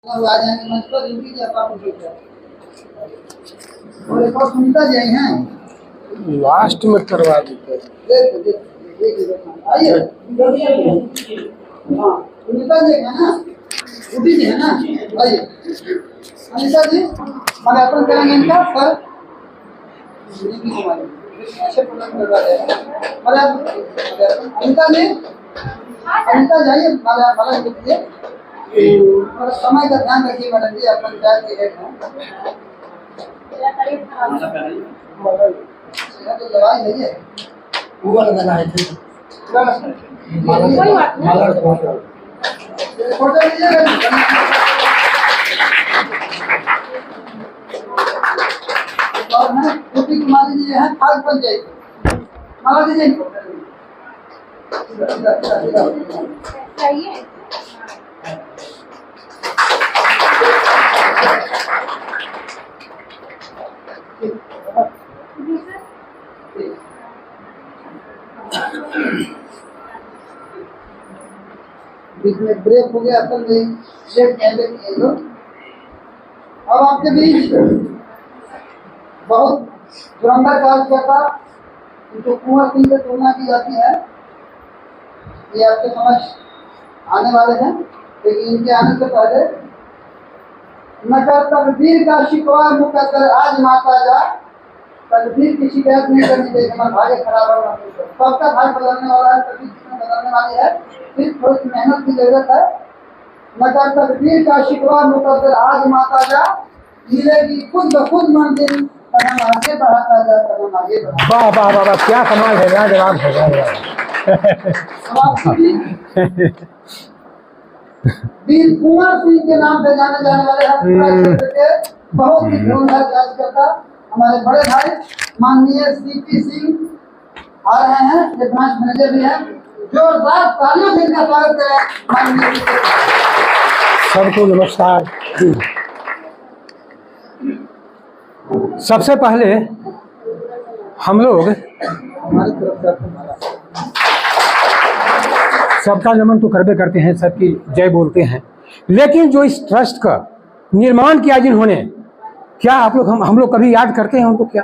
आ जाएंगे मंच पर इनकी क्या आप और एक और सुनीता जी आई हैं लास्ट में करवा देते हैं। आइए हाँ सुनीता जी है ना उठी जी है ना आइए अनिता जी माल्यार्पण करेंगे इनका सर अच्छे प्रदान करवा रहे हैं अनिता जी जाइए माला दीजिए और समय का ध्यान रखिए मैडम जी आप पंचायत के हेड हैं तो दवाई लीजिए ऊपर लगाना है फोटो लीजिएगा और है यूपी कुमारी जी हैं खाद पंचायत माला दीजिए चाहिए बीच में ब्रेक हो गया असल में ब्रेक पहले किए लोग अब आपके बीच बहुत धुरंधर कार्यकर्ता जो कुंवर सिंह से तुलना की जाती है ये आपके समझ आने वाले हैं लेकिन इनके आने से पहले नगर तकदीर का शिकवा मुकद्दर आज माता जा तकदीर की शिकायत नहीं करनी चाहिए हमारा भाग्य खराब होगा सबका भाग्य बदलने वाला है तकदीर बदलने वाली है सिर्फ थोड़ी मेहनत की जरूरत है नगर तकदीर का शिकवा मुकद्दर आज माता जा मिलेगी खुद ब खुद मंजिल कदम आगे बढ़ाता जा कदम आगे बढ़ा वाह वाह वाह वाह क्या कमाल है जवाब है वीर कुंवर सिंह के नाम से जाने जाने वाले हैं क्षेत्र के बहुत ही धुरंधर कार्यकर्ता हमारे बड़े भाई माननीय सीपी सिंह आ रहे हैं ये ब्रांच मैनेजर भी हैं जोरदार तालियों से इनका स्वागत करें माननीय सबको नमस्कार। सबसे पहले हम लोग हमारी तरफ से हमारा सबका नमन तो करबे करते हैं, सबकी जय बोलते हैं, लेकिन जो इस ट्रस्ट का निर्माण किया जिन्होंने, क्या आप लोग हम लोग कभी याद करते हैं उनको? क्या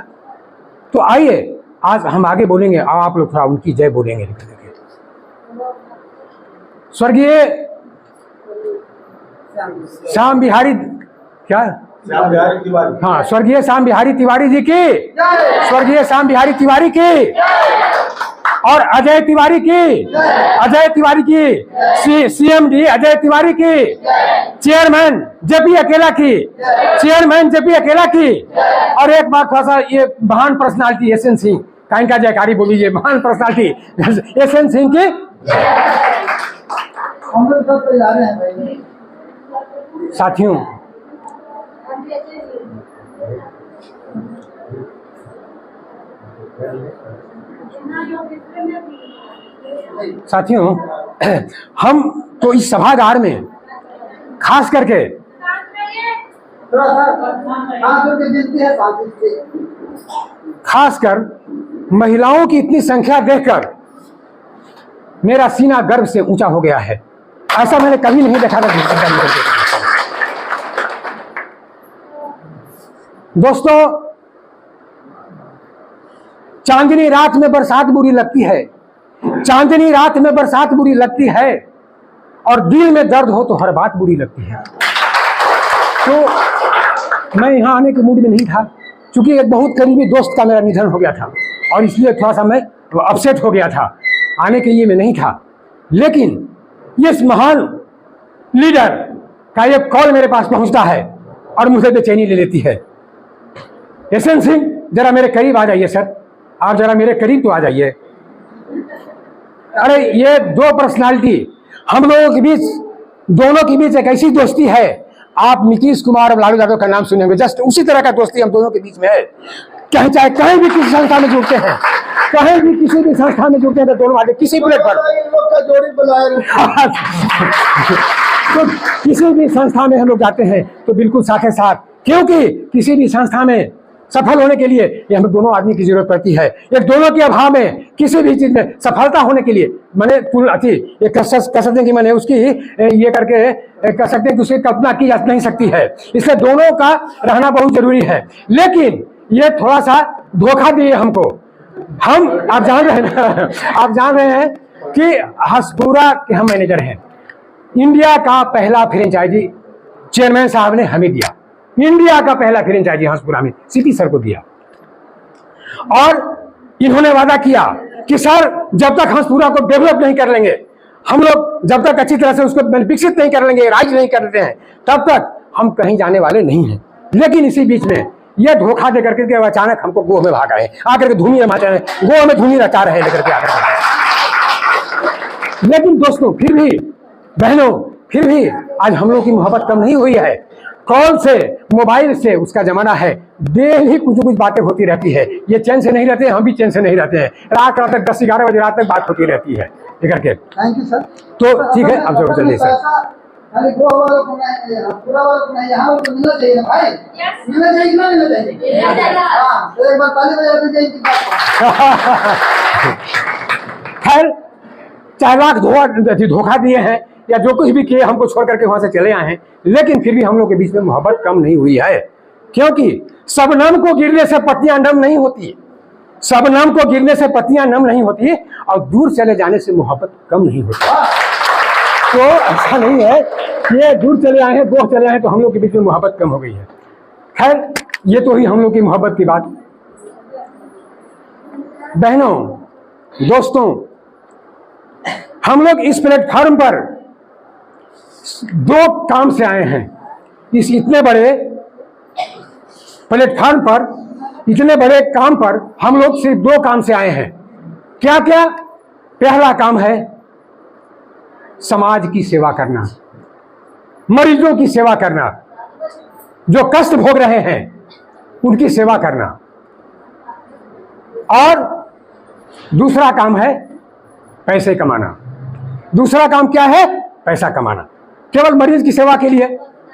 तो आइए आज हम आगे बोलेंगे, आप लोग थोड़ा उनकी जय बोलेंगे। स्वर्गीय श्याम बिहारी क्या हाँ स्वर्गीय श्याम बिहारी तिवारी जी की, स्वर्गीय श्याम बिहारी तिवारी की और अजय तिवारी की सीएमडी अजय तिवारी की, चेयरमैन जेपी अकेला की और एक बार थोड़ा सा ये महान पर्सनालिटी एसएन सिंह का इनका जयकारी बोलीजिए। महान पर्सनालिटी एसएन सिंह की। हम लोग सब तो जा रहे हैं भाई साथियों हम तो इस सभागार में खास करके थोड़ा सा हाथ जोड़ के विनती है शांति से खासकर महिलाओं की इतनी संख्या देखकर मेरा सीना गर्व से ऊंचा हो गया है। ऐसा मैंने कभी नहीं देखा था। दोस्तों, चांदनी रात में बरसात बुरी लगती है, चांदनी रात में बरसात बुरी लगती है और दिल में दर्द हो तो हर बात बुरी लगती है। तो मैं यहाँ आने के मूड में नहीं था, क्योंकि एक बहुत करीबी दोस्त का मेरा निधन हो गया था और इसलिए थोड़ा सा मैं अपसेट हो गया था, आने के लिए मैं नहीं था। लेकिन ये इस महान लीडर का एक कॉल मेरे पास पहुंचता है और मुझे बेचैनी ले लेती है। एसएन सिंह, जरा मेरे करीब आ जाइए सर, आप जरा मेरे करीब तो आ जाइए। अरे ये दो पर्सनालिटी हम लोगों के बीच, दोनों के बीच एक ऐसी दोस्ती है, आप नीतीश कुमार और लालू यादव का नाम सुनेंगे, जस्ट उसी तरह का दोस्ती हम दोनों के बीच में है। चाहे कहीं भी किसी संस्था में जुड़ते हैं, कहीं भी किसी भी संस्था में जुड़ते हैं तो दोनों आगे किसी प्लेटफॉर्म तो किसी भी संस्था में हम लोग जाते हैं तो बिल्कुल साथ, क्योंकि किसी भी संस्था में सफल होने के लिए ये हमें दोनों आदमी की जरूरत पड़ती है। एक दोनों के अभाव में किसी भी चीज में सफलता होने के लिए मैंने ये कह सकते हैं कि मैंने उसकी ये करके कह सकते हैं कि उसकी कल्पना की जा नहीं सकती है। इसलिए दोनों का रहना बहुत जरूरी है। लेकिन ये थोड़ा सा धोखा दिए हमको। हम आप जान रहे हैं ना, आप जान रहे हैं कि हंसपुरा के हम मैनेजर हैं। इंडिया का पहला फ्रेंचाइजी चेयरमैन साहब ने हमें दिया। इंडिया का पहला फ्रेंचाइजी हंसपुरा में सीपी सर को दिया। और इन्होंने वादा किया कि सर जब तक हंसपुरा को डेवलप नहीं कर लेंगे, हम लोग जब तक अच्छी तरह से उसको विकसित नहीं कर लेंगे, राइज नहीं कर देते हैं, तब तक हम कहीं जाने वाले नहीं हैं। लेकिन इसी बीच में यह धोखा देकर के अचानक हमको गोह में भाग आए, आकर के धूनी रचा रहे, गोह में धूनी रचा रहे लेकर के आकर। लेकिन दोस्तों फिर भी, बहनों फिर भी आज हम लोग की मोहब्बत कम नहीं हुई है। कॉल से, मोबाइल से उसका जमाना है, डेली कुछ कुछ बातें होती रहती है। ये चैन से नहीं रहते हैं, हम भी चैन से नहीं रहते हैं। रात तक 10-11 बजे रात तक बात होती रहती है लेकर के। Thank you sir. तो ठीक है, आप सब चलिए सर। खाली गोवा वालों को नहीं, पूरा वालों को नहीं, यहाँ तो मिलना चाहिए ना भाई। मिलना चाहिए कि ना मिलना चाहिए? हाँ, तो एक बार ताली बजा दीजिए इनकी बात। खैर, चाहे लाख धोखा दिए हैं या जो कुछ भी किए, हमको छोड़ करके वहां से चले आए हैं, लेकिन फिर भी हम लोग के बीच में मोहब्बत कम नहीं हुई है। क्योंकि शबनम को गिरने से पत्तियां नम नहीं होती, शबनम को गिरने से पत्तियां नम नहीं होती, और दूर चले जाने से मोहब्बत कम नहीं होती। तो ऐसा नहीं है कि दूर चले आए हैं, गोह चले आए हैं तो हम लोग के बीच में मोहब्बत कम हो गई है। खैर, ये तो हुई हम लोग की मोहब्बत की बात। बहनों, दोस्तों, हम लोग इस प्लेटफॉर्म पर दो काम से आए हैं। इस इतने बड़े प्लेटफॉर्म पर, इतने बड़े काम पर हम लोग सिर्फ दो काम से आए हैं। क्या क्या? पहला काम है समाज की सेवा करना, मरीजों की सेवा करना, जो कष्ट भोग रहे हैं उनकी सेवा करना। और दूसरा काम है पैसे कमाना। दूसरा काम क्या है? पैसा कमाना। केवल मरीज की सेवा के लिए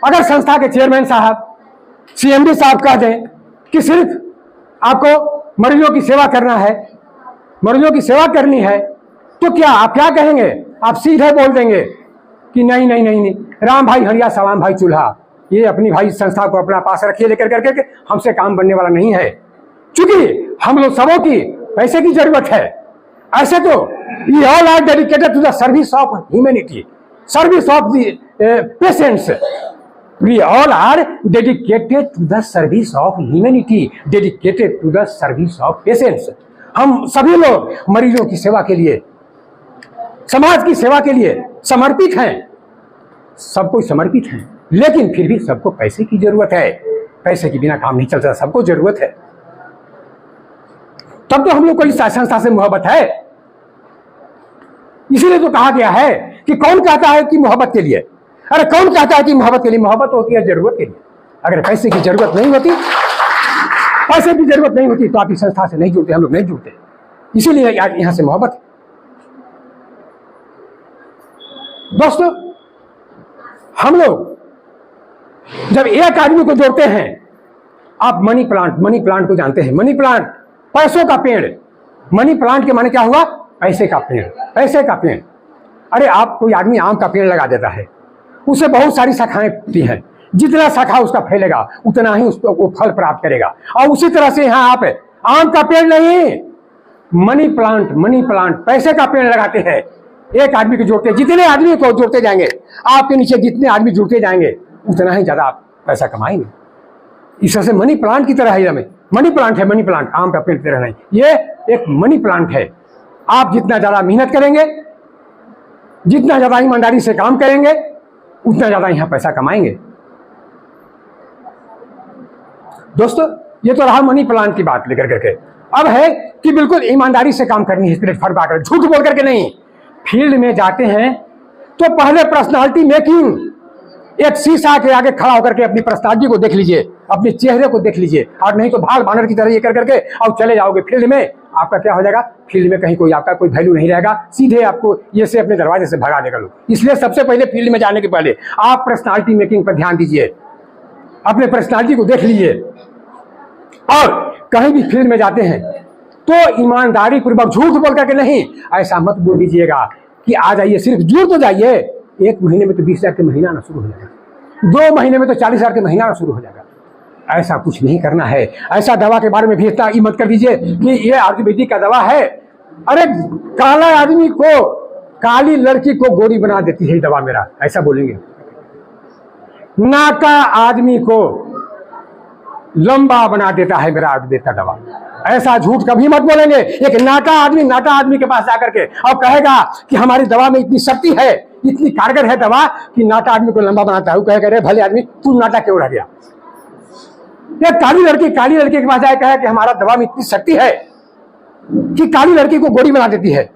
अगर संस्था के चेयरमैन साहब, सीएमडी साहब कह दें कि सिर्फ आपको मरीजों की सेवा करना है, मरीजों की सेवा करनी है, तो क्या आप क्या कहेंगे? आप सीधे बोल देंगे कि नहीं नहीं नहीं नहीं, राम भाई हरिया सलाम भाई चूल्हा, ये अपनी भाई संस्था को अपना पास रखिए लेकर करके, हमसे काम बनने वाला नहीं है। क्योंकि हम लोग सबों की पैसे की जरूरत है। ऐसे तो we all are dedicated to the service of humanity, service of the patients. We all are dedicated to the service of humanity, dedicated to the service of patients. हम सभी लोग मरीजों की सेवा के लिए, समाज की सेवा के लिए समर्पित हैं। सब कोई समर्पित हैं, लेकिन फिर भी सबको पैसे की जरूरत है। पैसे के बिना काम नहीं चलता, सबको जरूरत है। तब तो हम लोग को इस संस्था से मोहब्बत है। इसीलिए तो कहा गया है कि कौन कहता है कि मोहब्बत के लिए, अरे कौन कहता है कि मोहब्बत के लिए? मोहब्बत होती है जरूरत के लिए। अगर पैसे की जरूरत नहीं होती, पैसे की जरूरत नहीं होती, तो आप इस संस्था से नहीं जुड़ते, हम लोग नहीं जुड़ते। इसीलिए यहां से मोहब्बत है। दोस्तों, हम लोग जब एक आदमी को जोड़ते हैं, आप मनी प्लांट को जानते हैं। मनी प्लांट, पैसों का पेड़। मनी प्लांट के माने क्या हुआ? पैसे का पेड़, पैसे का पेड़। अरे आप कोई आदमी आम का पेड़ लगा देता है, उसे बहुत सारी शाखाएं होती हैं, जितना शाखा उसका फैलेगा उतना ही उसको वो फल प्राप्त करेगा। और उसी तरह से यहाँ आप आम का पेड़ नहीं, मनी प्लांट पैसे का पेड़ लगाते हैं। एक आदमी को जोड़ते, जितने आदमी को जोड़ते जाएंगे, आपके नीचे जितने आदमी जुड़ते जाएंगे, उतना ही ज्यादा आप पैसा कमाएंगे। इस तरह से मनी प्लांट की तरह है। हमें मनी प्लांट है, मनी प्लांट, आम का पेड़ की तरह नहीं, ये एक मनी प्लांट है। आप जितना ज्यादा मेहनत करेंगे, जितना ज्यादा ईमानदारी से काम करेंगे, उतना ज्यादा यहां पैसा कमाएंगे। दोस्तों, ये तो रहा मनी प्लांट की बात लेकर करके। अब है कि बिल्कुल ईमानदारी से काम करनी है, प्लेटफॉर्म पर झूठ बोल करके नहीं। फील्ड में जाते हैं तो पहले पर्सनालिटी मेकिंग, एक शीशा के आगे खड़ा होकर के अपनी पर्सनालिटी को देख लीजिए, अपने चेहरे को देख लीजिए, और नहीं तो भाल बानर की तरह ये कर करके और चले जाओगे फील्ड में। आपका क्या हो जाएगा? फील्ड में कहीं कोई आपका कोई वैल्यू नहीं रहेगा, सीधे आपको ये से अपने दरवाजे से भगा देगा लोग। इसलिए सबसे पहले फील्ड में जाने के पहले आप पर्सनालिटी मेकिंग पर ध्यान दीजिए, अपने पर्सनालिटी को देख लीजिए। और कहीं भी फील्ड में जाते हैं तो ईमानदारी पूर्वक झूठ बोल करके नहीं, ऐसा मत बोल दीजिएगा कि आ जाइए, सिर्फ जुड़ तो जाइए। 1 महीने में तो 20,000 के महीना आना शुरू हो जाएगा, 2 महीने में तो 40,000 के महीना आना शुरू हो जाएगा। ऐसा कुछ नहीं करना है। ऐसा दवा के बारे में भी इतना मत कर दीजिए कि ये आयुर्वेदिक का दवा है। अरे काला आदमी को, काली लड़की को गोरी बना देती है दवा मेरा, ऐसा बोलेंगे। नाका आदमी को लंबा बना देता है मेरा आयुर्वेद का दवा, ऐसा झूठ कभी मत बोलेंगे। एक नाटा आदमी के पास जाकर के और कहेगा कि हमारी दवा में इतनी शक्ति है, इतनी कारगर है दवा कि नाटा आदमी को लंबा बनाता है। वो कहेगा अरे भले आदमी तू नाटा क्यों रह गया। एक काली लड़की के पास जाए कहे कि हमारा दवा में इतनी शक्ति है कि काली लड़की को गोरी बना देती है।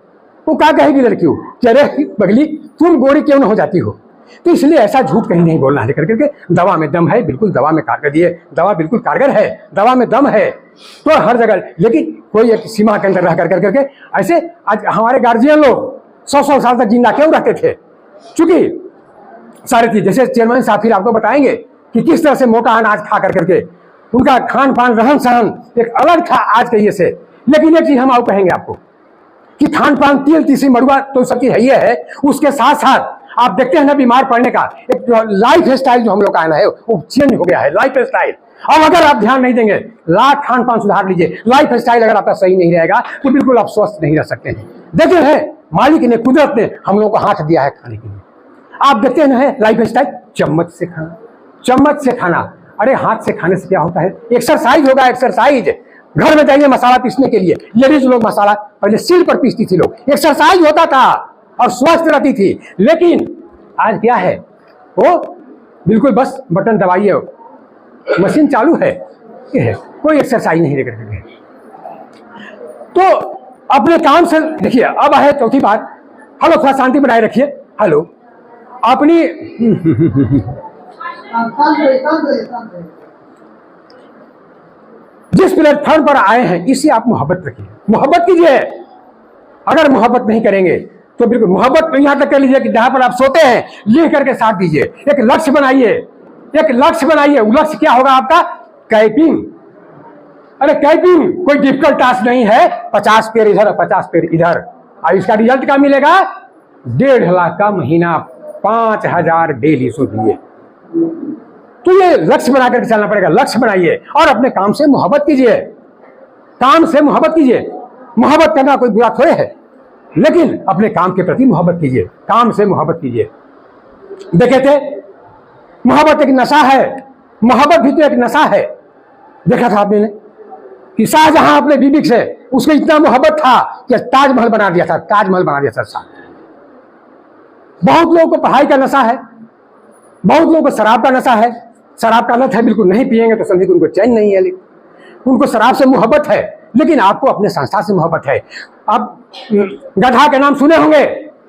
वो क्या कहेगी लड़की को, अरे बगली तुम गोरी क्यों न हो जाती हो। तो इसलिए ऐसा झूठ कहीं नहीं बोलना है लेकर करके। दवा में दम है, बिल्कुल दवा में कारगर है, दवा बिल्कुल कारगर है, दवा में दम है तो हर जगह। लेकिन कोई एक सीमा के अंदर रह करके ऐसे आज हमारे गार्जियन लोग 100 साल तक जिंदा क्यों रहते थे, चूंकि सारी चीज जैसे चेयरमैन साहब फिर आपको बताएंगे कि किस तरह से मोटा अनाज खा करके उनका खान पान रहन सहन एक अलग था आज के ये से। लेकिन एक चीज हम आपको कहेंगे आपको कि खान पान तिल तीसी मड़ुआ तो सब चीज है, उसके साथ साथ आप देखते हैं ना बीमार पड़ने का एक लाइफ स्टाइल जो हम लोग का है वो चेंज हो गया है, लाइफ स्टाइल। अब अगर आप ध्यान नहीं देंगे, लाख खान पान सुधार लीजिए, लाइफ स्टाइल अगर आपका सही नहीं रहेगा तो बिल्कुल आप स्वस्थ नहीं रह सकते हैं। देखते हैं मालिक ने, कुदरत ने हम लोग को हाथ दिया है खाने के लिए। आप देखते हैं ना लाइफ स्टाइल, चम्मच से खाना, चम्मच से खाना। अरे हाथ से खाने से क्या होता है, एक्सरसाइज होगा, एक्सरसाइज। घर में जाइए मसाला पीसने के लिए, लेडीज लोग मसाला पहले सिल पर पीसती थी, लोग एक्सरसाइज होता था और स्वस्थ रहती थी। लेकिन आज क्या है, वो बिल्कुल बस बटन दबाइए, मशीन चालू है, ये है, कोई एक्सरसाइज नहीं लेकर के। तो अपने काम से देखिए। अब है चौथी बात, हेलो, थोड़ा शांति बनाए रखिए। हेलो, अपनी जिस प्लेटफॉर्म पर आए हैं इससे आप मोहब्बत रखिए, मोहब्बत कीजिए। अगर मोहब्बत नहीं करेंगे तो बिल्कुल मोहब्बत यहां तक कर लीजिए कि जहां पर आप सोते हैं लिख करके साथ दीजिए। एक लक्ष्य बनाइए, एक लक्ष्य बनाइए। वो लक्ष्य क्या होगा आपका, कैपिंग। अरे कैपिंग कोई डिफिकल्ट टास्क नहीं है, 50 पेड़ इधर 50 पेड़ इधर। और इसका रिजल्ट क्या मिलेगा, 1.5 लाख का महीना, 5,000 डेली सो दिए। तो ये लक्ष्य बना करके चलना पड़ेगा। लक्ष्य बनाइए और अपने काम से मोहब्बत कीजिए, काम से मोहब्बत कीजिए। मोहब्बत करना कोई बुरा थोड़े है, लेकिन अपने काम के प्रति मोहब्बत कीजिए, काम से मोहब्बत कीजिए। देखे थे मोहब्बत एक नशा है, मोहब्बत भी तो एक नशा है। देखा था आपने कि शाहजहां अपने बीबी से उसको इतना मोहब्बत था कि ताजमहल बना दिया था, ताजमहल बना दिया था। बहुत लोगों को पढ़ाई का नशा है, बहुत लोगों को शराब का नशा है, शराब का लत है, बिल्कुल नहीं पिएंगे तो समझिए उनको चैन नहीं है। लेकिन उनको शराब से मोहब्बत है, लेकिन आपको अपने संस्था से मोहब्बत है। आप गधा का नाम सुने होंगे,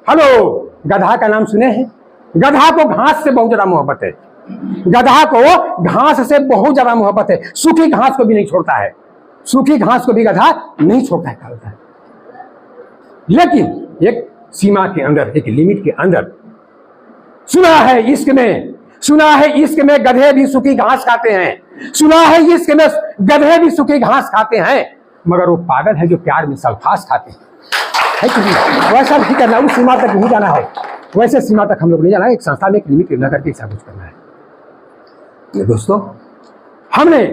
हेलो, गधा का नाम सुने हैं। गधा को घास से बहुत ज्यादा मोहब्बत है, गधा को घास से बहुत ज्यादा मोहब्बत है। सूखी घास को भी नहीं छोड़ता है, सूखी घास को भी गधा नहीं छोड़ता है। लेकिन एक सीमा के अंदर, एक लिमिट के अंदर। सुना है इश्क में, सुना है इश्क में गधे भी सूखी घास खाते हैं, सुना है इश्क में गधे भी सूखी घास खाते हैं, मगर वो पागल है जो प्यार में सल्फास खाते हैं। वैसा नहीं करना, उस सीमा तक नहीं जाना है, वैसे सीमा तक हम लोग नहीं जाना है। एक संस्था में एक लिमिट न करके ऐसा कुछ करना है। दोस्तों हमने,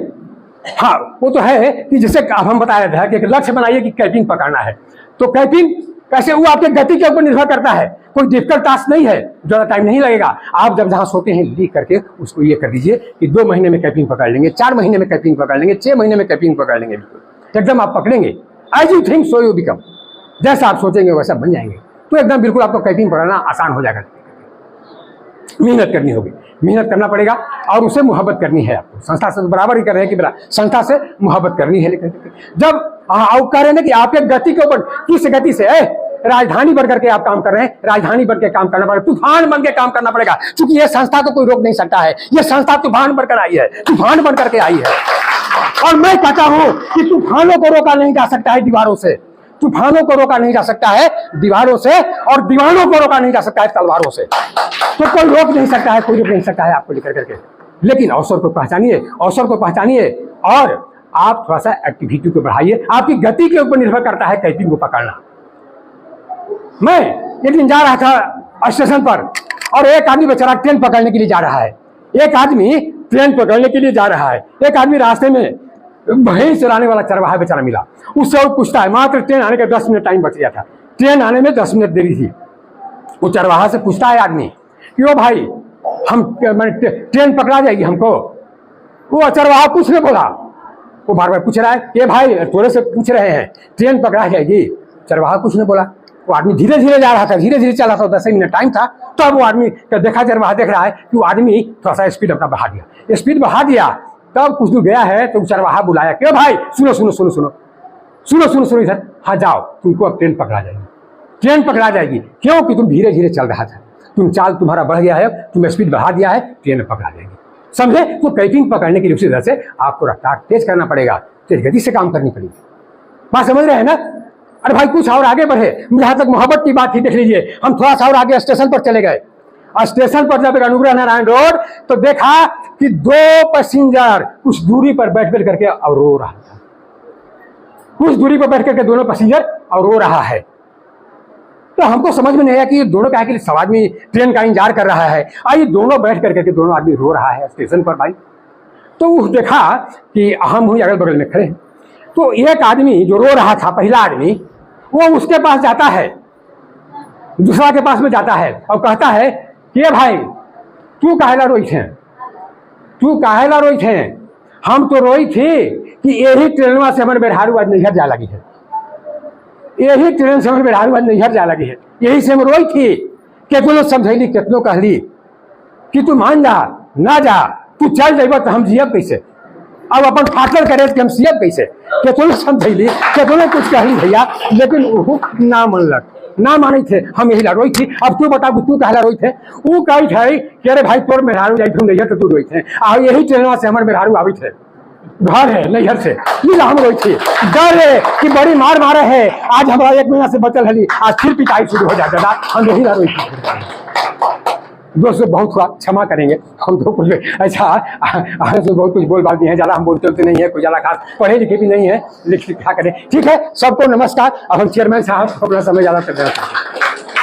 हाँ वो तो है कि जैसे हम बता रहे थे कि एक लक्ष्य बनाइए कि कैपिंग पकड़ना है। तो कैपिंग कैसे, वो आपके गति के ऊपर निर्भर करता है, कोई डिफिकल्ट टास्क नहीं है, ज्यादा टाइम नहीं लगेगा। आप जब जहां सोते हैं लिख करके उसको ये कर दीजिए कि 2 महीने में कैपिंग पकड़ लेंगे, 4 महीने में कैपिंग पकड़ लेंगे, 6 महीने में कैपिंग पकड़ लेंगे। बिल्कुल एकदम आप पकड़ेंगे। As you think so you become, जैसा आप सोचेंगे वैसा बन जाएंगे। तो एकदम बिल्कुल आपको कैपिंग पकड़ना आसान हो जाएगा। मेहनत करनी होगी, मेहनत करना पड़ेगा और उसे मोहब्बत करनी है आपको। संस्था से बराबर ही कर रहे हैं कि संस्था से मोहब्बत करनी है। लेकिन जब आप कह रहे हैं कि आपके गति के ऊपर किस गति से राजधानी बन करके आप काम कर रहे हैं, राजधानी बन के काम करना पड़ेगा, तूफान बन के काम करना पड़ेगा। क्योंकि ये संस्था को कोई रोक नहीं सकता है, ये संस्था तूफान बनकर आई है, तूफान बन करके आई है। और मैं कहता हूं कि तूफानों को रोका नहीं जा सकता है दीवारों से, तूफानों को रोका नहीं जा सकता है दीवारों से, और दीवानों को रोका नहीं जा सकता है तलवारों से। तो कोई रोक नहीं सकता है, कोई रोक नहीं सकता है आपको लेकर करके। लेकिन अवसर को पहचानिए, अवसर को पहचानिए और आप थोड़ा सा एक्टिविटी को बढ़ाइए। आपकी गति के ऊपर निर्भर करता है कैपिंग को पकड़ना। मैं एक दिन जा रहा था स्टेशन पर और एक आदमी बेचारा ट्रेन पकड़ने के लिए जा रहा है। एक आदमी ट्रेन पकड़ने के लिए जा रहा है। एक आदमी रास्ते में भैंस चराने वाला चरवाहा बेचारा मिला। उससे वो पूछता है, मात्र ट्रेन आने का 10 मिनट टाइम बच गया था, ट्रेन आने में 10 मिनट देरी थी। वो चरवाहा से पूछता है आदमी कि ओ भाई, हम ट्रेन पकड़ा जाएगी हमको? वो चरवाहा कुछ नहीं बोला। वो बार बार पूछ रहा है कि भाई थोड़े से पूछ रहे हैं, ट्रेन पकड़ा जाएगी? चरवाहा कुछ नहीं बोला। वो आदमी धीरे धीरे जा रहा था, धीरे धीरे चला था, 10 मिनट टाइम था। तो अब वो आदमी देखा, चरवाहा देख रहा है कि वो आदमी थोड़ा सा स्पीड अपना बढ़ा दिया। स्पीड बढ़ा दिया, तब कुछ दूर गया है तो चरवाहा बुलाया, क्यों भाई सुनो सुनो सुनो सुनो सुनो सुनो सुनो इधर, हाँ जाओ, तुमको अब ट्रेन पकड़ा जाएगी, ट्रेन पकड़ा जाएगी। क्योंकि तुम धीरे धीरे चल रहा था, तुम चाल तुम्हारा बढ़ गया है, तुम स्पीड बढ़ा दिया है, ट्रेन पकड़ा जाएगी। समझे? तो कैपिंग पकड़ने के लिए उसी तरह से आपको रफ्तार तेज करना पड़ेगा, तेज गति से काम करनी पड़ेगी। बात समझ रहे हैं ना? अरे भाई कुछ और आगे बढ़े, जहां तक मोहब्बत की बात थी, देख लीजिए, हम थोड़ा सा और आगे स्टेशन पर चले गए। स्टेशन पर जब अनुग्रह नारायण रोड, तो देखा कि 2 पैसेंजर कुछ दूरी पर बैठ करके और रो रहा था। कुछ दूरी पर बैठ करके दोनों पैसेंजर और रो रहा है। तो हमको समझ में नहीं आया कि ये दोनों क्या कि सब आदमी ट्रेन का इंतजार कर रहा है, आइए दोनों बैठ करके दोनों आदमी रो रहा है स्टेशन पर भाई। तो देखा कि हम हुई अगल बगल में खड़े, तो एक आदमी जो रो रहा था, पहला आदमी, वो उसके पास जाता है, दूसरा के पास में जाता है और कहता है कि भाई तू काहेला रोई थे, तू काहेला रोई थे? हम तो रोई थी कि यही ट्रेनवा से हमारे बेरहारू आज नैहर जा लगी है, यही ट्रेन से हमारे बेरहारू आज नैहर जा लगी है, यही से हम रोई थी। केतनो समझैली, केतनो कहली कि तू मान जा, ना जा, तू चल जाइबा तो हम जियब कैसे? अब अपन फाटल करे कि हम सियब कैसे? केतनो समझैली, केतनो कुछ कहली भैया, लेकिन वो ना मनलक, ना माने थे। हम यही रोई थी। अब तू बता, तू कहला रोई थे? वो कही थे कि अरे भाई तोर मेहरारू जाई थे नैहर, तो तू रोई थे, और यही ट्रेनवा से हमारे मेहरारू आवी थे, घर है नैहर से, ये हम रोई थी। डर है कि बड़ी मार मारे है, आज हमारा 1 महीना से बचल हली, आज फिर पिटाई शुरू हो जाता था, हम यही रोई थी। दोस्तों बहुत हुआ, क्षमा करेंगे, हम तो कुछ ऐसा तो बहुत कुछ बोल बाल दिए हैं, ज़्यादा हम बोलते नहीं है, कोई ज़्यादा खास पढ़े लिखे भी नहीं है, लिखा करें। ठीक है, सबको नमस्कार। अब हम चेयरमैन साहब अपना समय ज़्यादा कर देना।